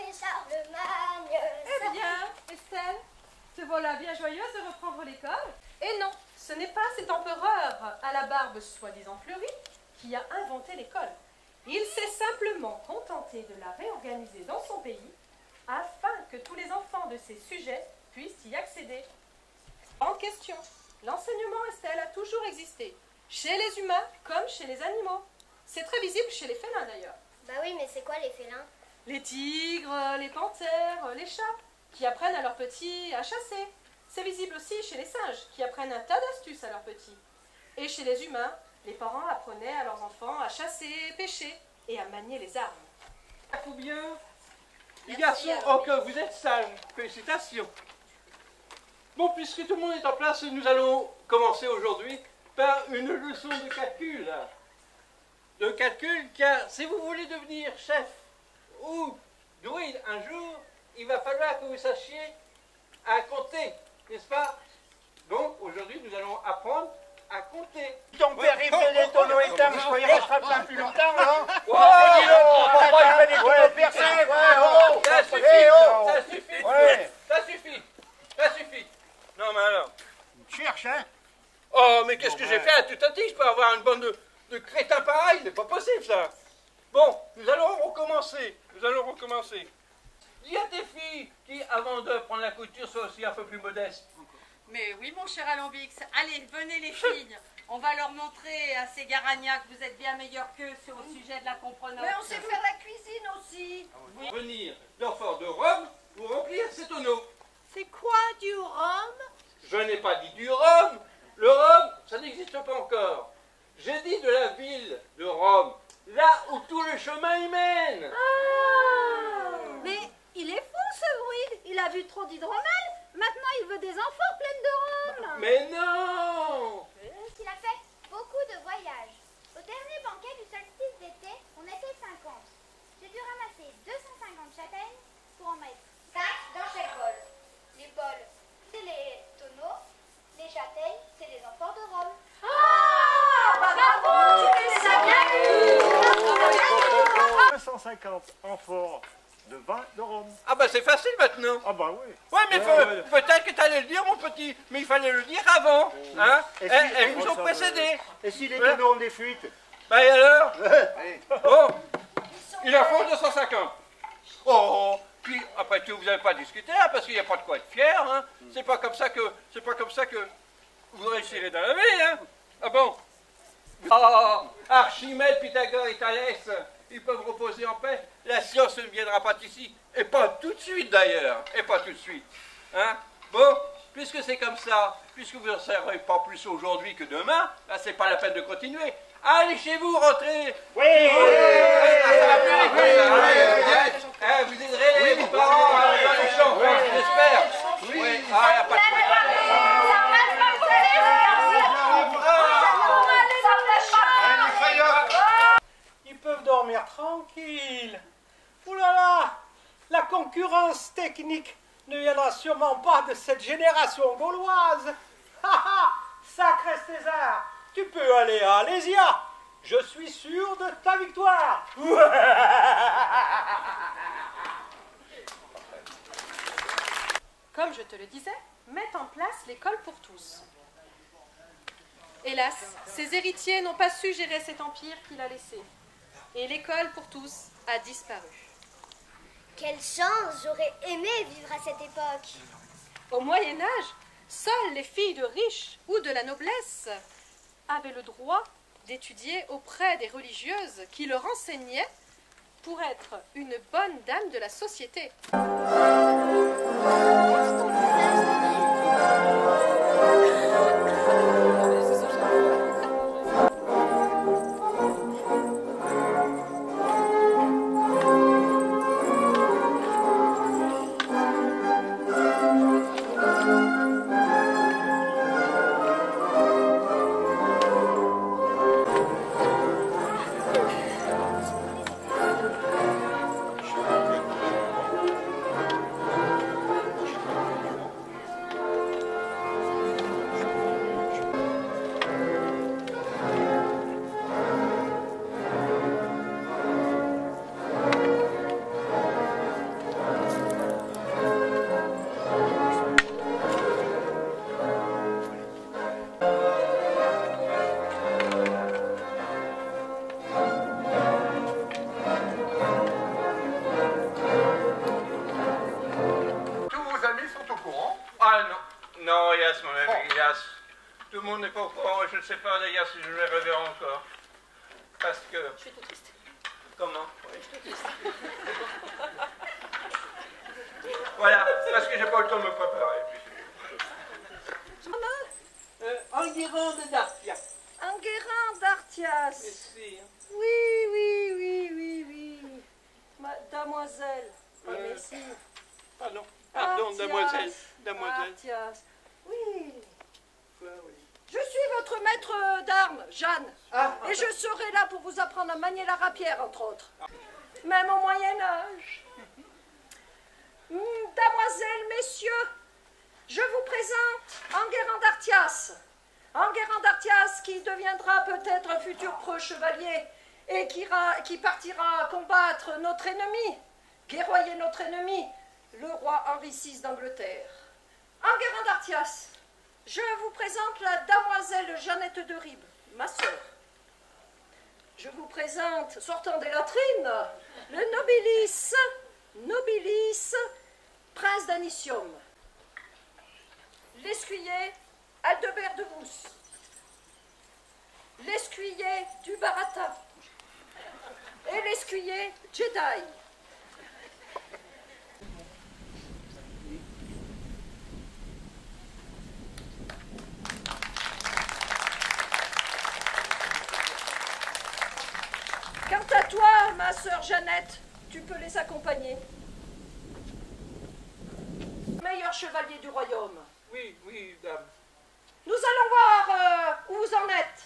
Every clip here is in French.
et Charlemagne. Eh bien, Estelle, te voilà bien joyeuse de reprendre l'école. Et non, ce n'est pas cet empereur à la barbe soi-disant fleurie qui a inventé l'école. Il s'est simplement contenté de la réorganiser dans son pays afin que tous les enfants de ses sujets puissent y accéder. En question, l'enseignement, Estelle, a toujours existé, chez les humains comme chez les animaux. C'est très visible chez les félins d'ailleurs. Bah oui, mais c'est quoi les félins? Les tigres, les panthères, les chats, qui apprennent à leurs petits à chasser. C'est visible aussi chez les singes, qui apprennent un tas d'astuces à leurs petits. Et chez les humains, les parents apprenaient à leurs enfants à chasser, pêcher et à manier les armes. Ça faut bien. Les garçons, encore, vous êtes sages. Félicitations. Bon, puisque tout le monde est en place, nous allons commencer aujourd'hui par une leçon de calcul. De calcul, car si vous voulez devenir chef ou druide un jour, il va falloir que vous sachiez à compter, n'est-ce pas? Donc, aujourd'hui, nous allons apprendre à compter. Ton père, il fait des tonneaux éteints, je croyais qu'il resterait plein plus longtemps, non? Ça suffit. Non, mais alors. Tu cherches, hein? Oh, mais qu'est-ce que j'ai fait à tout un titre pour avoir une bande de crétins pareils? C'est pas possible, ça. Bon, nous allons recommencer. Il y a des filles qui, avant de prendre la couture, sont aussi un peu plus modestes. Mais oui, mon cher Alambix. Allez, venez les filles. On va leur montrer à ces garagnas que vous êtes bien meilleurs qu'eux sur le sujet de la comprenance. Mais on sait faire la cuisine aussi. Oui. Venir d'un fort de Rome pour remplir ces tonneaux. C'est quoi du rhum? Je n'ai pas dit du Rhum. Le Rhum, ça n'existe pas encore. J'ai dit de la ville de Rome, là où tout le chemin y mène. Mais il est fou ce druide. Il a vu trop d'hydromel. Maintenant il veut des enfants pleines de rhum. Mais non! Il a fait beaucoup de voyages. Au dernier banquet du solstice d'été, on était 50. J'ai dû ramasser 250 châtaignes pour en mettre 5 dans chaque bol. Les bols, c'est les tonneaux. Les châtaignes, c'est les amphores de Rome. Bravo, tu fais ça bien. 250 amphores de vin de Rome. Ah bah c'est facile maintenant. Ah bah oui. Ouais, mais peut-être que tu allais le dire, mon petit, mais il fallait le dire avant. Hein? Elles nous ont précédé. Et si les tonneaux ont des fuites? Bah et alors? Bon, il en faut 250. Oh, puis après tout, vous n'avez pas discuté, hein, parce qu'il n'y a pas de quoi être fier. Hein. C'est pas comme ça que vous réussirez dans la vie. Hein. Ah bon? Oh, Archimède, Pythagore et Thalès, ils peuvent reposer en paix. La science ne viendra pas ici. Et pas tout de suite d'ailleurs. Et pas tout de suite. Hein? Bon, puisque c'est comme ça, puisque vous n'en serez pas plus aujourd'hui que demain, là c'est pas la peine de continuer. Allez chez vous, rentrez. Oui. Ça va plus vite comme ça. Vous aiderez vos parents dans les champs, j'espère. Oui. Ah, y a pas de Ils peuvent dormir tranquilles. Ouh là là, la concurrence technique ne viendra sûrement pas de cette génération gauloise. Sacré César, tu peux aller à Alésia. Je suis sûr de ta victoire. Comme je te le disais, mettre en place l'école pour tous. Hélas, ses héritiers n'ont pas su gérer cet empire qu'il a laissé. Et l'école pour tous a disparu. Quelle chance, j'aurais aimé vivre à cette époque. Au Moyen-Âge, seules les filles de riches ou de la noblesse avaient le droit d'étudier auprès des religieuses qui leur enseignaient pour être une bonne dame de la société. Ah non, non, Yass, mon ami, Yass. Tout le monde n'est pas au courant, et je ne sais pas d'ailleurs si je les reverrai encore. Parce que... Je suis tout triste. Comment? Je suis tout triste. Voilà, parce que j'ai pas eu le temps de me préparer. Enguerrand d'Artias. Enguerrand d'Artias. Merci. Oui, oui, oui, oui, oui. Mademoiselle. Merci. Pardon, pardon, Artias. damoiselle. Damoiselle. Artias. Oui. Ouais, oui. Je suis votre maître d'armes, Jeanne. Et je serai là pour vous apprendre à manier la rapière, entre autres. Même au Moyen-Âge. Damoiselles, messieurs, je vous présente Enguerrand d'Artias. Enguerrand d'Artias qui deviendra peut-être un futur preux chevalier et qui partira combattre notre ennemi, guerroyer notre ennemi, le roi Henri VI d'Angleterre. Enguerrand d'Artias, je vous présente la damoiselle Jeannette de Ribes, ma sœur. Je vous présente, sortant des latrines, le nobilis, prince d'Anicium. L'escuyer, Aldebert de Mousse. L'escuyer du Barata. Et l'escuyer Jedi. Quant à toi, ma sœur Jeannette, tu peux les accompagner. Meilleur chevalier du royaume. Oui, oui, dame. Nous allons voir où vous en êtes.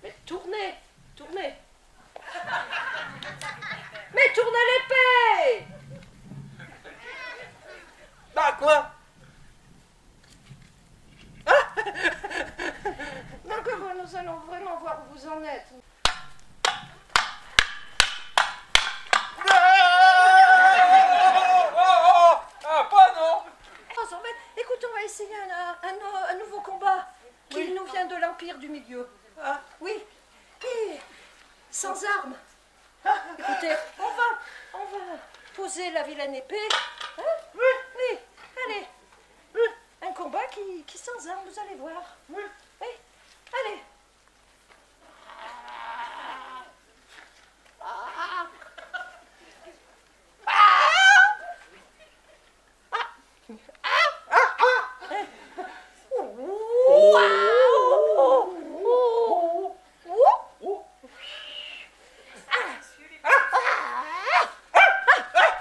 Mais tournez, tournez. Mais tournez l'épée. Bah, quoi? Donc nous allons vraiment voir où vous en êtes. Pas non! Écoute, on va essayer un nouveau combat qui nous vient de l'Empire du Milieu. Ah. Oui, et sans armes. Écoutez, on va poser la vilaine épée. Hein? Oui, allez. Un combat qui sans armes, vous allez voir. Oui, allez.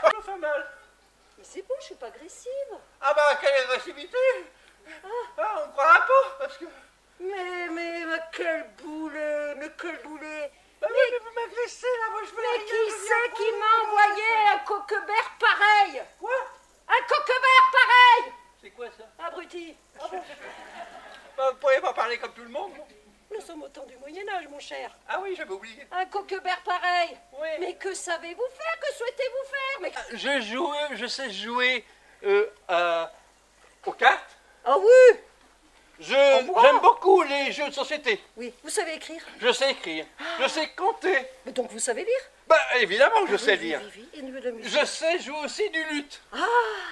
Ça fait mal. Mais c'est bon, je suis pas agressive. Ah bah, quelle agressivité! Ah, on croira pas, parce que... Mais quel boulet, mais quel boulet. Bah oui, mais vous m'agressez, là, moi je veux Mais rien, qui je c'est viens qui pour- m'a envoyé un coquebert pareil? Quoi? Un coquebert pareil! C'est quoi ça? Abruti. Bah, vous pourriez pas parler comme tout le monde, non? Nous sommes au temps du Moyen-Âge, mon cher. Ah oui, j'avais oublié. Un coquebert pareil. Oui. Mais que savez-vous faire? Que souhaitez-vous faire? Mais... Je sais jouer aux cartes. Ah oui! J'aime beaucoup les jeux de société. Oui, vous savez écrire? Je sais écrire. Je sais compter. Mais donc vous savez lire? Bah, évidemment que je sais Oui, lire. oui, oui, et de la musique. Je sais jouer aussi du luth. Ah,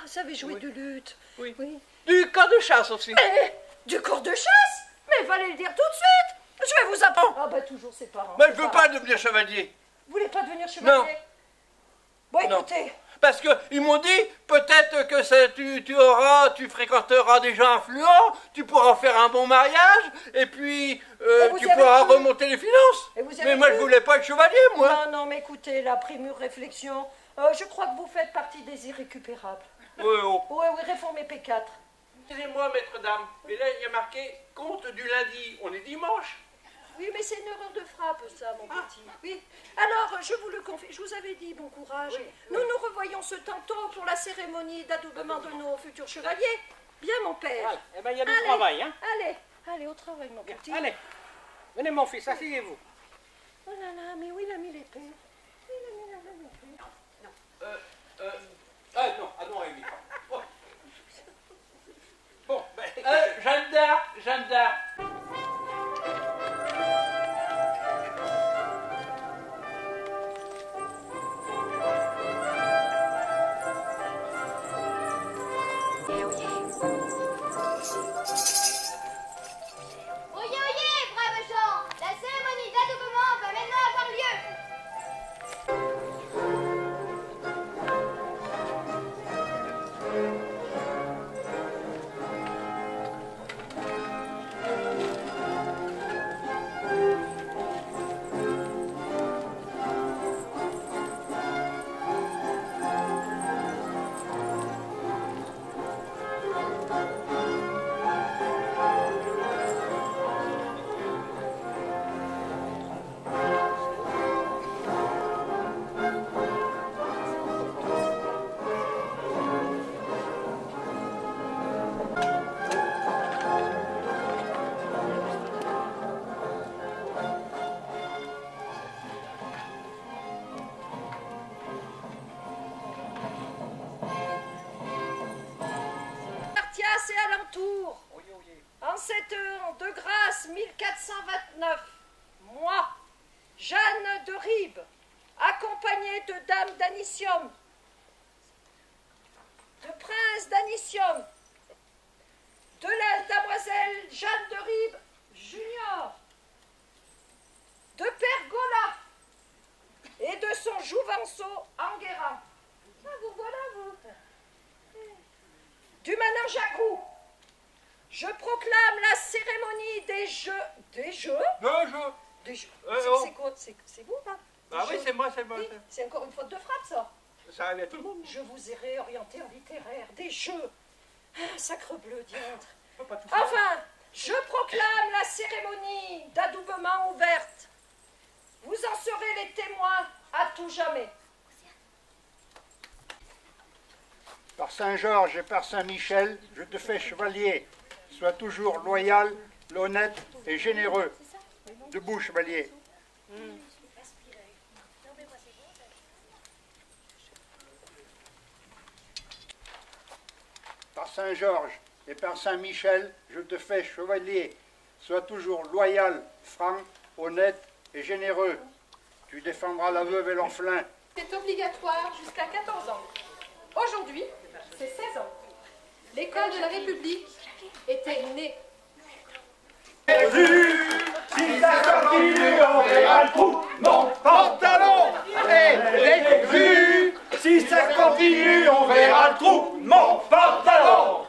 vous savez jouer du luth. Oui. Oui. Du corps de chasse aussi. Eh, du cours de chasse? Mais fallait le dire tout de suite. Je vais vous apprendre. Ah bah toujours ses parents. Mais je veux pas devenir chevalier. Vous voulez pas devenir chevalier? Non. Bon, Non. écoutez. Parce qu'ils m'ont dit, peut-être que tu fréquenteras des gens influents, tu pourras faire un bon mariage, et puis vous tu y avez pourras cru? remonter les finances. Et vous y avez Mais moi, cru? je voulais pas être chevalier, moi. Non, mais écoutez, la prémure réflexion, je crois que vous faites partie des irrécupérables. Oui, oh. Oui, réformez P4. Excusez-moi, maître dame, mais là, il y a marqué compte du lundi. On est dimanche. Oui, mais c'est une erreur de frappe, ça, mon petit. Oui. Alors, je vous le confie, je vous avais dit bon courage. Nous nous revoyons ce tantôt pour la cérémonie d'adoubement de nos futurs chevaliers. Bien, mon père. Voilà. Eh bien, il y a du Allez. travail, hein. Allez, au travail, mon petit. Allez, venez, mon fils, asseyez-vous. Oh là là, mais où il a mis l'épée? Il a mis l'épée. Ah non, Amy. Bon, ben... Jeanne d'Arc. mars 1429, moi, Jeanne de Ribes, accompagnée de Dame d'Anicium, de Prince d'Anicium, de la Damoiselle Jeanne de Ribes Junior, de Pergola et de son jouvenceau Enguerrand. Ah, vous voilà, vous. Du manant Jacou, je proclame la cérémonie des jeux. Des jeux? Des jeux. C'est quoi? C'est vous, hein? Ah oui, c'est moi, c'est moi. Oui, c'est encore une faute de frappe, ça. Ça arrive à tout le monde. Je vous ai réorienté en littéraire. Des jeux. Ah, sacre bleu, diantre. Faut pas tout faire. Enfin, je proclame la cérémonie d'adoubement ouverte. Vous en serez les témoins à tout jamais. Par Saint-Georges et par Saint-Michel, je te fais chevalier. Sois toujours loyal, honnête et généreux. Debout, chevalier. Par Saint-Georges et par Saint-Michel, je te fais chevalier. Sois toujours loyal, franc, honnête et généreux. Tu défendras la veuve et l'orphelin. C'est obligatoire jusqu'à 14 ans. Aujourd'hui, c'est 16 ans. L'école de la République était née. Si ça continue, on verra le trou, mon pantalon. Si ça continue, on verra le trou, mon pantalon.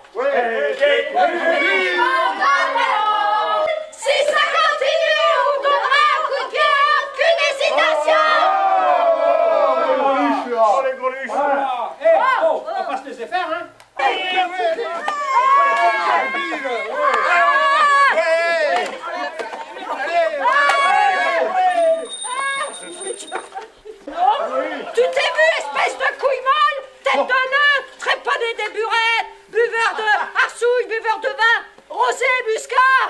Si ça continue, on donnera un coup de cœur qu'une hésitation. Oh, les greluches. On va pas se laisser faire, hein? Tu t'es vu, espèce de couille molle, tête de nœud, trépané des burettes, buveur de arsouille, buveur de vin, rosé, muscat.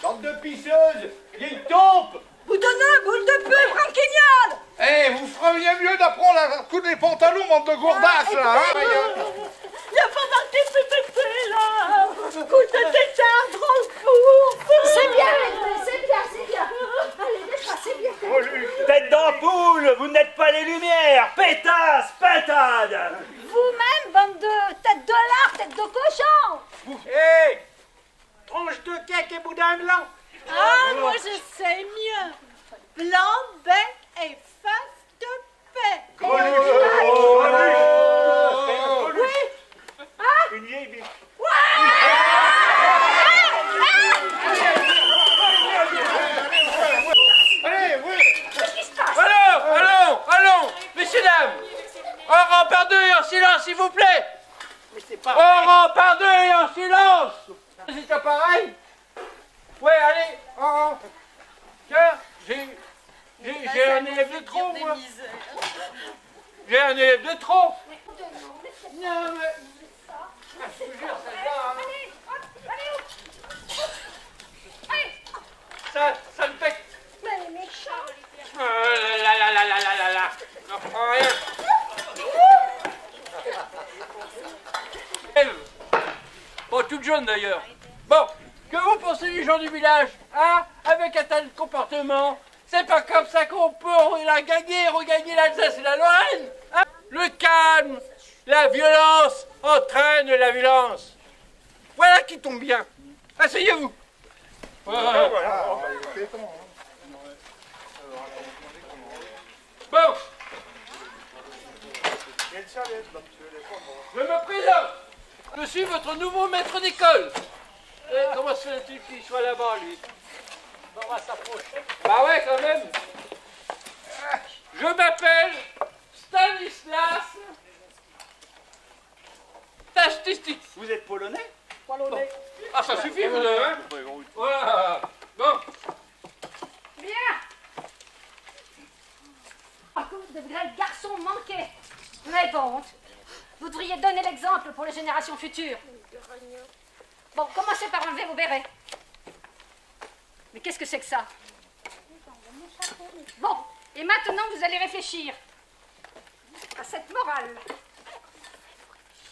Bande de pisseuses, vieille taupe. Bout de nœud, boule de pub, ranquignole. Vous feriez mieux d'apprendre à coudre les pantalons, bande de gourdasses, là, hein? Il a pas marqué ce pépé, là. Coup de tétard, trop court. C'est bien, c'est bien, c'est bien. Allez, laisse-moi, c'est bien. Tête d'ampoule, vous n'êtes pas les lumières. Pétasse, pétade. Vous-même, bande de tête de lard, tête de cochon. Tronche de cake et boudin blanc. Ah, moi je sais mieux. Blanc, bec et face de paix. Une vieille biche. Allons, messieurs, dames. En rang par deux et en silence, s'il vous plaît. Mais c'est pas En rang par deux et en silence. C'est pas pareil. Ouais, allez, en rang. Tiens, j'ai un élève de trop, moi. J'ai un élève de trop. Non, mais... Ah, je te jure, ça va, hein. Ça me pète. Mais les méchants. Là. Non, rien. Bon, toute jaune d'ailleurs. Bon, que vous pensez les gens du village, hein? Avec un tel comportement, c'est pas comme ça qu'on peut la gagner, regagner l'Alsace et la Lorraine, hein? Le calme, la violence entraîne la violence. Voilà qui tombe bien. Asseyez-vous. Bon. Je me présente. Je suis votre nouveau maître d'école. Comment se fait-il qu'il soit là-bas, lui? On va s'approcher. Bah ouais, quand même. Je m'appelle Stanislas Tastistik. Vous êtes polonais? Polonais. Ah, ça suffit, vous deux, hein? Voilà. Bon. Bien. À cause de vrais garçons manqués. Mais bon, vous devriez donner l'exemple pour les générations futures. Bon, commencez par enlever vos bérets. Mais qu'est-ce que c'est que ça? Bon, et maintenant vous allez réfléchir à cette morale.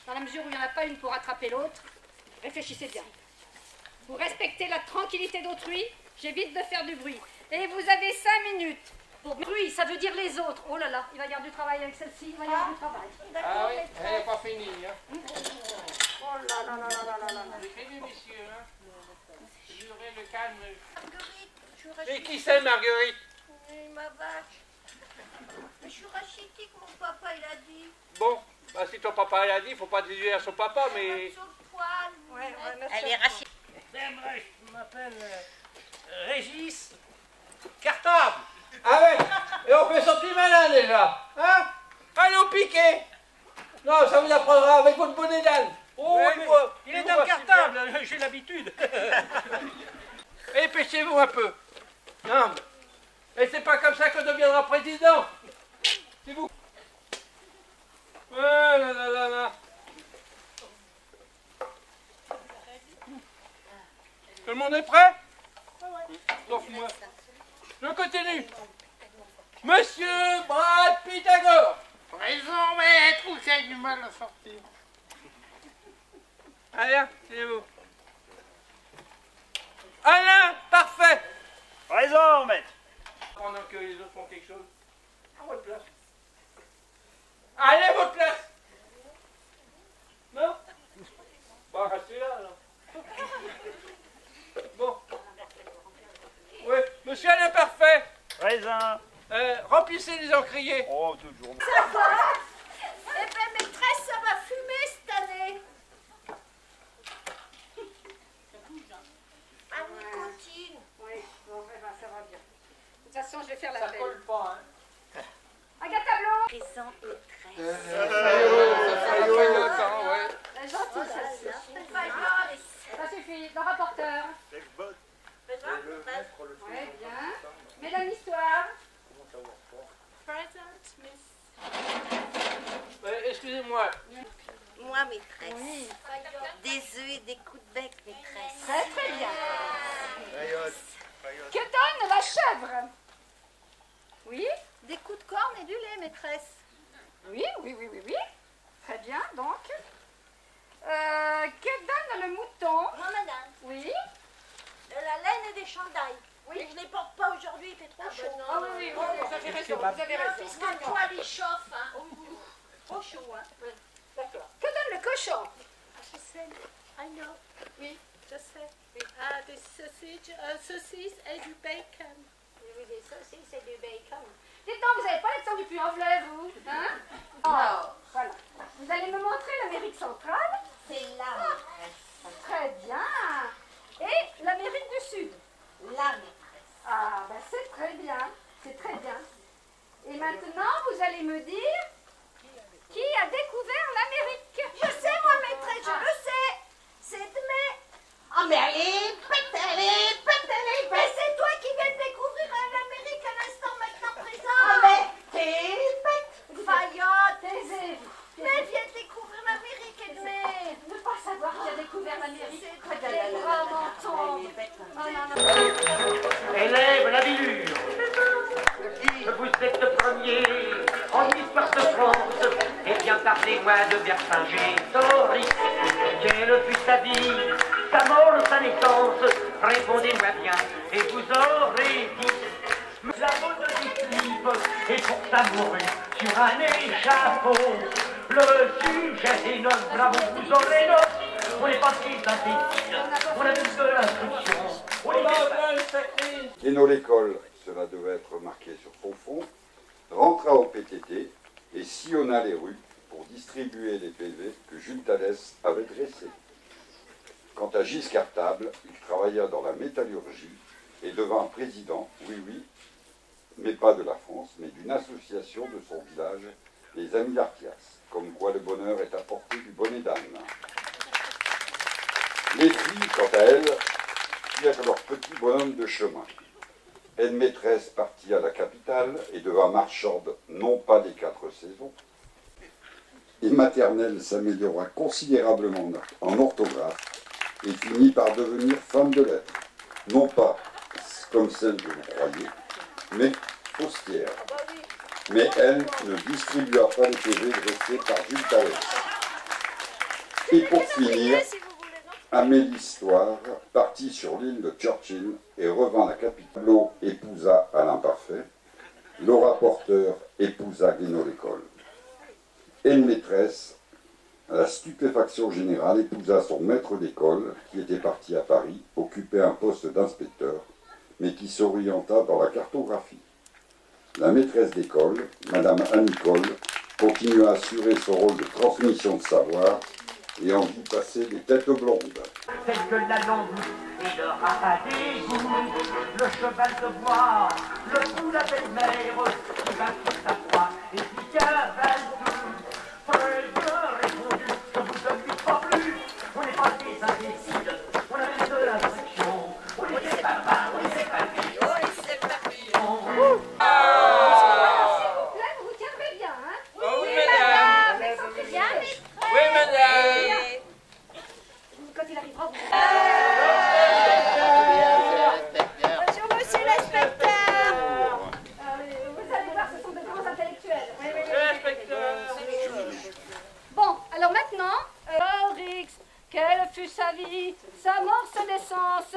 Dans la mesure où il n'y en a pas une pour attraper l'autre, réfléchissez bien. Vous respectez la tranquillité d'autrui, j'évite de faire du bruit. Et vous avez 5 minutes. Pour bruit, ça veut dire les autres. Oh là là, il va y avoir du travail avec celle-ci, il va y avoir du travail. Ah oui, elle n'est pas finie. Hein. Oh là là là là là là là. C'est fini, messieurs. Hein. Vous aurez le calme. Marguerite, je suis Et rachitique. qui c'est, Marguerite? Oui, ma vache. Mais je suis rachitique, mon papa, il a dit. Bon, bah, si ton papa l'a dit, il ne faut pas déduire à son papa, mais... Sur le poil. Elle est rachée. Je m'appelle Régis. Cartable. Avec. Et on fait son petit malin déjà. Hein? Allez au piquet. Non, ça vous apprendra avec votre bonnet d'âne. Oh, Ouais, mais il est dans le cartable, j'ai l'habitude. Et pêchez-vous un peu. Non. Et c'est pas comme ça qu'on deviendra président. C'est vous. Ah là là là là. Tout le monde est prêt? Sauf moi. Je continue. Monsieur Brad Pythagore. Présent, maître, ou c'est du mal à sortir? Allez, c'est vous. Alain, parfait. Présent, maître. Pendant que les autres font quelque chose. À votre place. Allez, à votre place. Non? Bah, restez là, alors. Bon. Oui, monsieur Alain Parfait. Présent. Remplissez les encriers. Oh, toujours. Ça va? Eh bien, maîtresse, ça va fumer cette année. À nicotine. Oui, bon, ça va bien. De toute façon, je vais faire la Ça veille. colle pas, hein. Agathe Tableau. Présent et très. C'est gentil, celle-ci. Ça suffit. Le rapporteur. Oui, bien. Mesdames, l'histoire. Excusez-moi. Moi, maîtresse. Des œufs et des coups de bec, maîtresse. Très, très bien. Que donne la chèvre? Oui? Des coups de corne et du lait, maîtresse. Oui. Très bien, donc. Que donne le mouton? Moi, madame, Oui. de la laine et des chandails. Oui. Et je ne les porte pas aujourd'hui, il fait trop chaud. Ah oui, vous avez raison, vous avez raison. Puisque le poil il chauffe, hein. Trop chaud, hein. D'accord. Que donne le cochon? Je sais. I know. Oui, je sais. Ah, des saucisses et du bacon. Oui, des saucisses et du bacon. Dites donc, vous n'avez pas l'accent du Puy-en-Velay, vous? Hein? Oh, voilà. Vous allez me montrer l'Amérique centrale? C'est là, maîtresse. Très bien. Et l'Amérique du Sud? La maîtresse. Ah, ben c'est très bien. C'est très bien. Et maintenant, vous allez me dire qui a découvert l'Amérique? Je sais, moi, maîtresse, je le sais. C'est Dmé. Oh, mais allez, pète. Mais c'est toi qui viens de découvrir l'Amérique à l'instant maintenant présent. Oh, mais t'es bête. Faillotte. Taisez-vous. Mais viens de découvrir l'Amérique, Edmé. Ne pas savoir qui a découvert l'Amérique. C'est Les bras menton. Élève la bilure. Vous êtes le premier en histoire de France. Eh bien, parlez-moi de Vercingétorix. Quelle fut sa vie, sa mort, sa naissance? Répondez-moi bien et vous aurez dit. La mode du clip est pour s'amourer sur un échafaud. Le sujet des notes, bravo, vous aurez notes. On n'est pas si synthétique, on a plus de l'instruction. Guénot l'école, cela devait être marqué sur son front, rentra au PTT et sillonna les rues pour distribuer les PV que Jules Tallès avait dressés. Quant à Giscard Table, il travailla dans la métallurgie et devint président, oui, mais pas de la France, mais d'une association de son village, les Amis d'Artias, comme quoi le bonheur est à portée du bonnet d'âne. Les filles, quant à elles, firent leur petit bonhomme de chemin. Une maîtresse partit à la capitale et devint marchande, non pas des 4 saisons. Et maternelle s'améliora considérablement en orthographe et finit par devenir femme de lettres. Non pas comme celle que vous croyez, mais postière. Mais elle ne distribua pas les PV dressés par Jules Tallès. Et pour finir, Amélie l'histoire, partit sur l'île de Churchill et revint à la capitale. Flo épousa Alain Parfait. Laura Porter épousa Guénaud l'école. Et une maîtresse, à la stupéfaction générale, épousa son maître d'école, qui était parti à Paris, occuper un poste d'inspecteur, mais qui s'orienta dans la cartographie. La maîtresse d'école, Madame Anne-Nicole, continua à assurer son rôle de transmission de savoir et en vit passer des têtes blondes. Telle que la langue et le rabat d'égout, le cheval de bois, le fou, la belle-mère, qui va sur sa proie et qui cavale tout. Très bien répondu, je vous donne pas plus, on n'est pas des imbéciles, on a même de l'instruction, on est des barbares, on est des papillons, on est des papillons. Vous tiendrez bien, hein? Oui, madame. Bien, Oui, madame. quand il arrivera, vous... Bonjour, monsieur l'inspecteur. Vous allez voir, ce sont des grands intellectuels. Bon, alors maintenant... Ulrich, quelle fut sa vie, sa mort, sa naissance?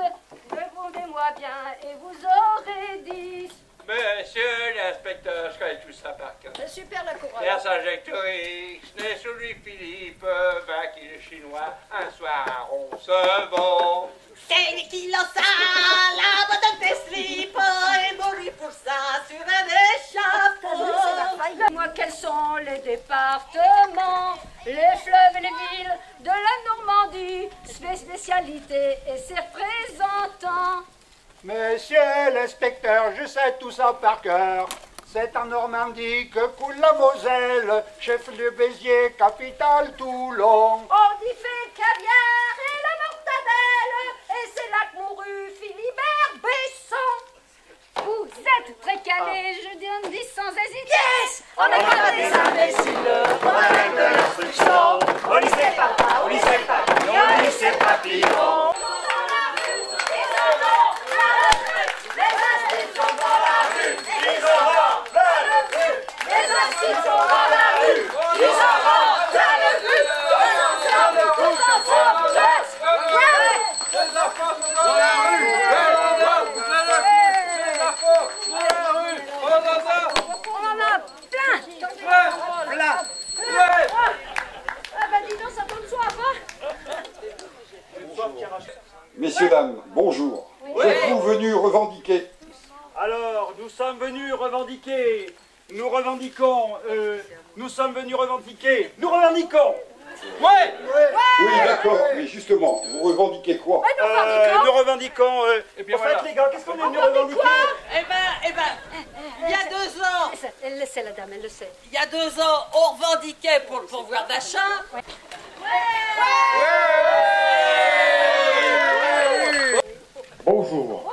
Répondez-moi bien et vous aurez dit... Monsieur l'inspecteur, je connais tout ça par cœur. C'est super la couronne. Vercingétorix, né sous Louis-Philippe, vaincu le Chinois, un soir à Roncevaux. C'est qui lança la botte des slips et mourit pour ça sur un échafaud. Moi, quels sont les départements, les fleuves et les villes de la Normandie, ses spécialités et ses représentants? Monsieur l'inspecteur, je sais tout ça par cœur. C'est en Normandie que coule la Moselle, chef-lieu Béziers, capitale Toulon. On y fait le caviar et la mortadelle, et c'est là que mourut Philibert Besson. Vous êtes très calés, je dis sans hésiter. Yes! On n'est pas des imbéciles, on a même de l'instruction. Au lycée papa, au lycée papillon, au lycée papillon. Messieurs, dames, bonjour. Êtes-vous venus revendiquer? Alors, nous sommes venus revendiquer. Nous revendiquons. Nous sommes venus revendiquer. Nous revendiquons. Ouais. Oui, d'accord, mais justement, vous revendiquez quoi? Nous revendiquons. Et bien en voilà. fait, les gars, qu'est-ce qu'on est venu revendiquer? Eh ben, il y a 2 ans, Elle le sait, la dame, elle le sait. il y a 2 ans, on revendiquait pour le pouvoir d'achat. Bonjour.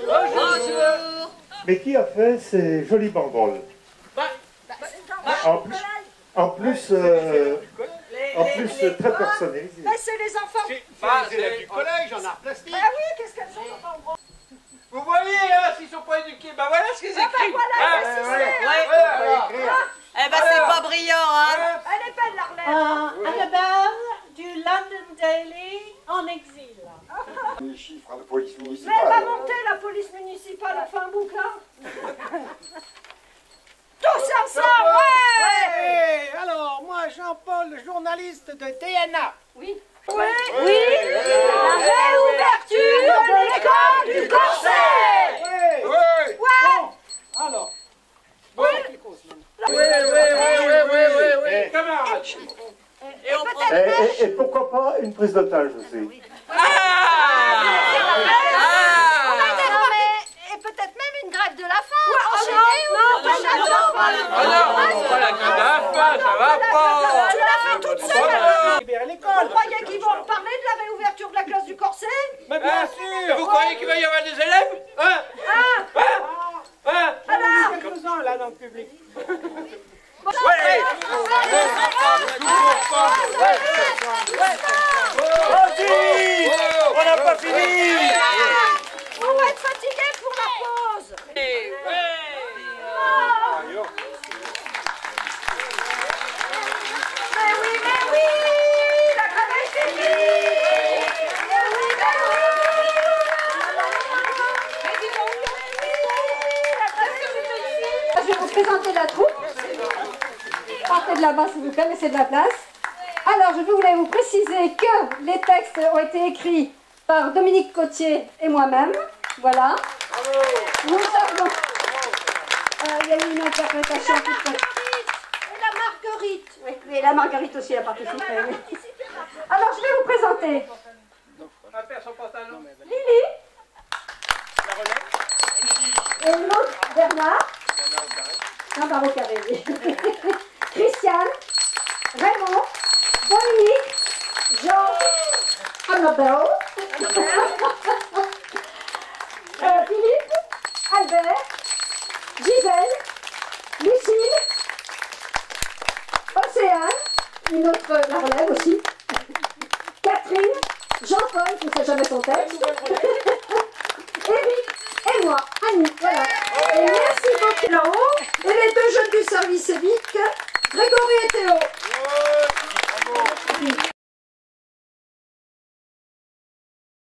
Bonjour. Mais qui a fait ces jolies banderoles? En plus, très personnalisées. Mais c'est les enfants. C'est les élèves du collège en art plastique. Ah oui, qu'est-ce qu'elles sont, en gros? Vous voyez, hein, s'ils sont pas éduqués, ben voilà ce qu'ils écrivent. voilà, Eh ben, c'est pas brillant, hein. Elle est belle, l'Arlette. Annabelle du London Daily en exil. Les chiffres à la police Mais municipale. elle va monter, la police municipale, a fait un bouquin. Tous ensemble, ouais. Alors, moi, Jean-Paul, journaliste de DNA. Oui. La réouverture de l'école du Corset. Ouais. Alors. Oui. Camarades. Et pourquoi pas une prise d'otage aussi? Et peut-être même une grève de la faim. Pas la grève de la faim, ça va pas. Tu l'as fait toute seule. Libérer Vous l'école. croyez qu'ils vont me parler de la réouverture de la classe du Corset? Mais bien sûr. Vous croyez qu'il va y avoir des élèves? Hein? Quelques-uns là dans le public. On n'a pas fini. On va être fatigué pour la pause. Mais oui, la grève est finie. présenter la troupe. Partez de là-bas s'il vous plaît, laissez de la place. Alors, je voulais vous préciser que les textes ont été écrits par Dominique Cotier et moi-même. Voilà. Nous avons... il y a eu une interprétation. Et la Marguerite. Oui, et la Marguerite aussi a participé. Alors, je vais vous présenter Lily. Et l'autre, Bernard. Non, au carré. Christiane, Raymond, Dominique, Jean, Annabelle, Philippe, Albert, Gisèle, Lucille, Océane, une autre, la relève aussi, Catherine, Jean-Paul, qui ne sait jamais son texte,